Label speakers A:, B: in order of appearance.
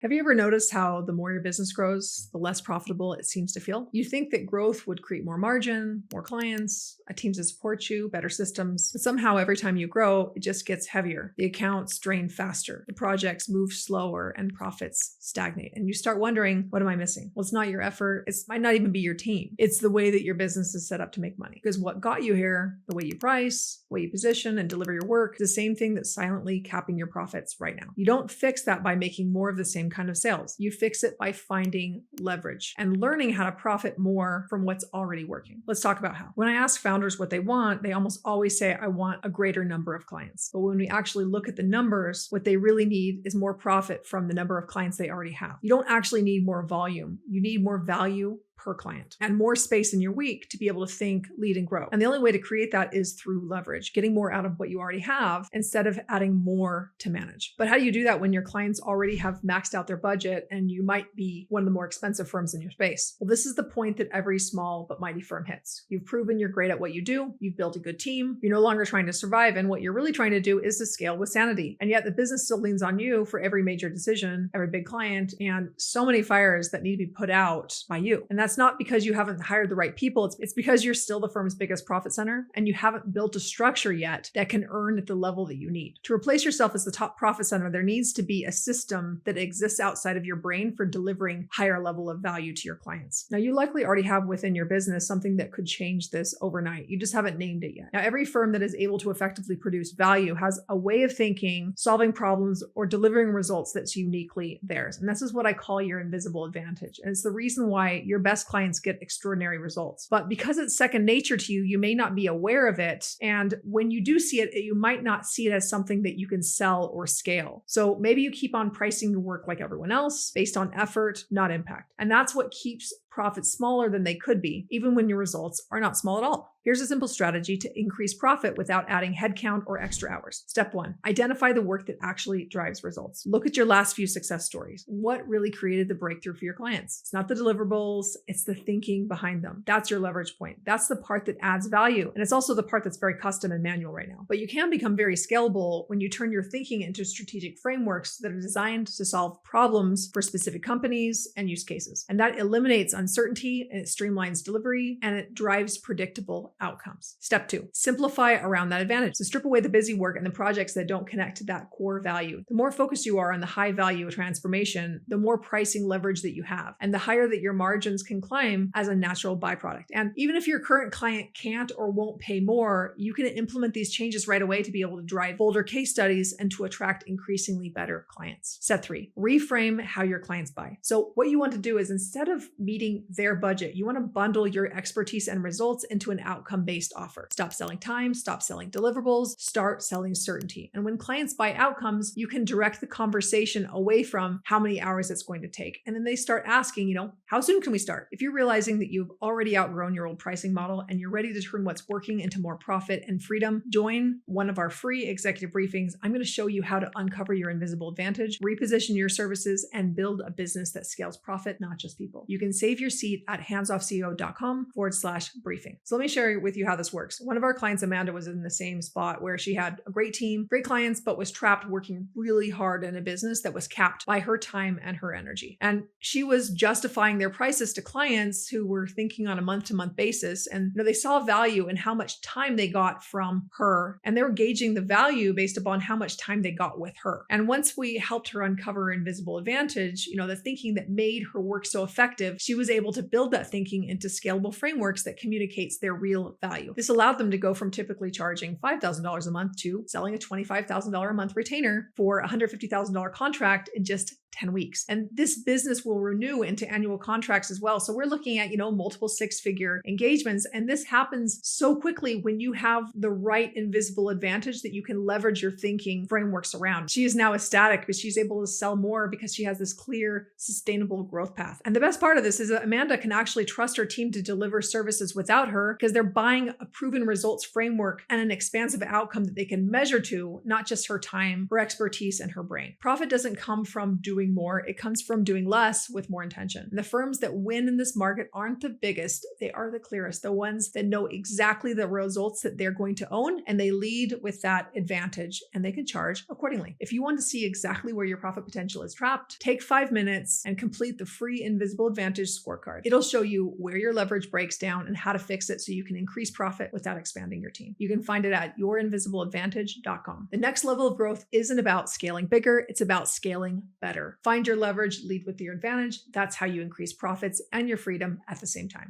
A: Have you ever noticed how the more your business grows, the less profitable it seems to feel? You think that growth would create more margin, more clients, a team to support you, better systems, but somehow every time you grow, it just gets heavier. The accounts drain faster, the projects move slower, and profits stagnate. And you start wondering, what am I missing? Well, it's not your effort. It might not even be your team. It's the way that your business is set up to make money. Because what got you here, the way you price, the way you position and deliver your work, is the same thing that's silently capping your profits right now. You don't fix that by making more of the same kind of sales. You fix it by finding leverage and learning how to profit more from what's already working. Let's talk about how. When I ask founders what they want, they almost always say, I want a greater number of clients. But when we actually look at the numbers, what they really need is more profit from the number of clients they already have. You don't actually need more volume. You need more value per client and more space in your week to be able to think, lead, and grow. And the only way to create that is through leverage, getting more out of what you already have instead of adding more to manage. But how do you do that when your clients already have maxed out their budget and you might be one of the more expensive firms in your space? Well, this is the point that every small but mighty firm hits. You've proven you're great at what you do. You've built a good team. You're no longer trying to survive. And what you're really trying to do is to scale with sanity. And yet the business still leans on you for every major decision, every big client, and so many fires that need to be put out by you. And that's not because you haven't hired the right people. It's because you're still the firm's biggest profit center and you haven't built a structure yet that can earn at the level that you need. To replace yourself as the top profit center, there needs to be a system that exists outside of your brain for delivering higher level of value to your clients. Now, you likely already have within your business something that could change this overnight. You just haven't named it yet. Now, every firm that is able to effectively produce value has a way of thinking, solving problems, or delivering results that's uniquely theirs. And this is what I call your invisible advantage. And it's the reason why your best clients get extraordinary results. But because it's second nature to you, you may not be aware of it. And when you do see it, you might not see it as something that you can sell or scale. So maybe you keep on pricing your work like everyone else based on effort, not impact. And that's what keeps profits smaller than they could be, even when your results are not small at all. Here's a simple strategy to increase profit without adding headcount or extra hours. Step 1, identify the work that actually drives results. Look at your last few success stories. What really created the breakthrough for your clients? It's not the deliverables, it's the thinking behind them. That's your leverage point. That's the part that adds value. And it's also the part that's very custom and manual right now. But you can become very scalable when you turn your thinking into strategic frameworks that are designed to solve problems for specific companies and use cases. And that eliminates uncertainty, and it streamlines delivery, and it drives predictable outcomes. Step 2, simplify around that advantage. So strip away the busy work and the projects that don't connect to that core value. The more focused you are on the high value transformation, the more pricing leverage that you have, and the higher that your margins can climb as a natural byproduct. And even if your current client can't or won't pay more, you can implement these changes right away to be able to drive bolder case studies and to attract increasingly better clients. Step 3, reframe how your clients buy. So what you want to do is, instead of meeting their budget, you want to bundle your expertise and results into an outcome-based offer. Stop selling time, stop selling deliverables, start selling certainty. And when clients buy outcomes, you can direct the conversation away from how many hours it's going to take. And then they start asking, how soon can we start? If you're realizing that you've already outgrown your old pricing model and you're ready to turn what's working into more profit and freedom, join one of our free executive briefings. I'm going to show you how to uncover your invisible advantage, reposition your services, and build a business that scales profit, not just people. You can save your seat at handsoffceo.com/briefing. So let me share with you how this works. One of our clients, Amanda, was in the same spot where she had a great team, great clients, but was trapped working really hard in a business that was capped by her time and her energy. And she was justifying their prices to clients who were thinking on a month-to-month basis. And they saw value in how much time they got from her. And they were gauging the value based upon how much time they got with her. And once we helped her uncover her invisible advantage, the thinking that made her work so effective, she was able to build that thinking into scalable frameworks that communicates their real value. This allowed them to go from typically charging $5,000 a month to selling a $25,000 a month retainer for a $150,000 contract in just 10 weeks. And this business will renew into annual contracts as well. So we're looking at, multiple six-figure engagements. And this happens so quickly when you have the right invisible advantage that you can leverage your thinking frameworks around. She is now ecstatic because she's able to sell more because she has this clear, sustainable growth path. And the best part of this is that Amanda can actually trust her team to deliver services without her because they're buying a proven results framework and an expansive outcome that they can measure to, not just her time, her expertise, and her brain. Profit doesn't come from doing doing more. It comes from doing less with more intention. And the firms that win in this market aren't the biggest. They are the clearest, the ones that know exactly the results that they're going to own, and they lead with that advantage, and they can charge accordingly. If you want to see exactly where your profit potential is trapped, take 5 minutes and complete the free Invisible Advantage scorecard. It'll show you where your leverage breaks down and how to fix it so you can increase profit without expanding your team. You can find it at yourinvisibleadvantage.com. The next level of growth isn't about scaling bigger, it's about scaling better. Find your leverage, lead with your advantage. That's how you increase profits and your freedom at the same time.